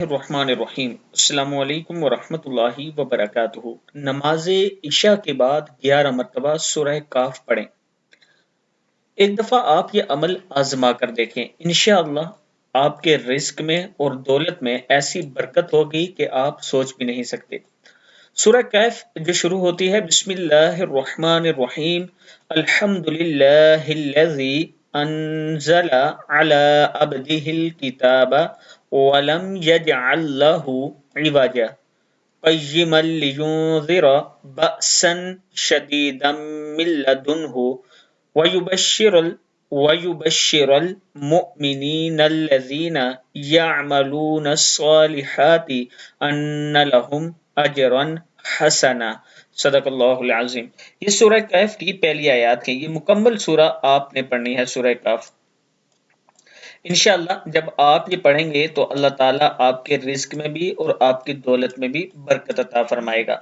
الرحمن الرحیم السلام علیکم ورحمۃ اللہ وبرکاتہ۔ نماز عشاء کے بعد 11 مرتبہ سورہ کاف پڑھیں۔ ایک دفعہ آپ یہ عمل آزما کر دیکھیں، انشاءاللہ آپ کے رزق میں اور دولت میں ایسی برکت ہوگی کہ آپ سوچ بھی نہیں سکتے۔ سورہ کہف جو شروع ہوتی ہے بسم اللہ الرحمن الرحیم، الحمد للہ الذی انزل علی عبدہ الکتاب ولم یجعل له عوجا قیما لینذر بأسا شدیدا من لدنہ ويبشر المؤمنين الذين يعملون الصالحات أن لهم أجرا حسنا۔ صدق اللہ العظیم۔ یہ سورہ کہف کی پہلی آیات ہے، یہ مکمل سورہ آپ نے پڑھنی ہے، سورہ کہف۔ انشاءاللہ جب آپ یہ پڑھیں گے تو اللہ تعالیٰ آپ کے رزق میں بھی اور آپ کی دولت میں بھی برکت عطا فرمائے گا۔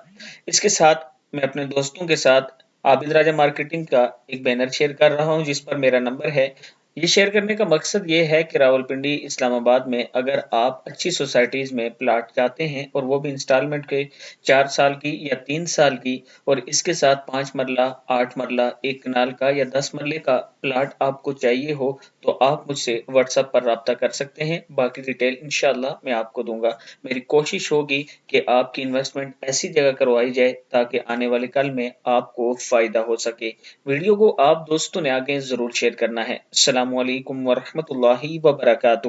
اس کے ساتھ میں اپنے دوستوں کے ساتھ عابد راجہ مارکیٹنگ کا ایک بینر شیئر کر رہا ہوں جس پر میرا نمبر ہے۔ یہ شیئر کرنے کا مقصد یہ ہے کہ راولپنڈی اسلام آباد میں اگر آپ اچھی سوسائٹیز میں پلاٹ چاہتے ہیں اور وہ بھی انسٹالمنٹ کے 4 سال کی یا 3 سال کی، اور اس کے ساتھ 5 مرلہ 8 مرلہ 1 کنال کا یا 10 مرلے کا پلاٹ آپ کو چاہیے ہو تو آپ مجھ سے واٹس ایپ پر رابطہ کر سکتے ہیں۔ باقی ڈیٹیل انشاءاللہ میں آپ کو دوں گا۔ میری کوشش ہوگی کہ آپ کی انویسٹمنٹ ایسی جگہ کروائی جائے تاکہ آنے والے کل میں آپ کو فائدہ ہو سکے۔ ویڈیو کو آپ دوستوں نے آگے ضرور شیئر کرنا ہے۔ السلام علیکم ورحمۃ اللہ وبرکاتہ۔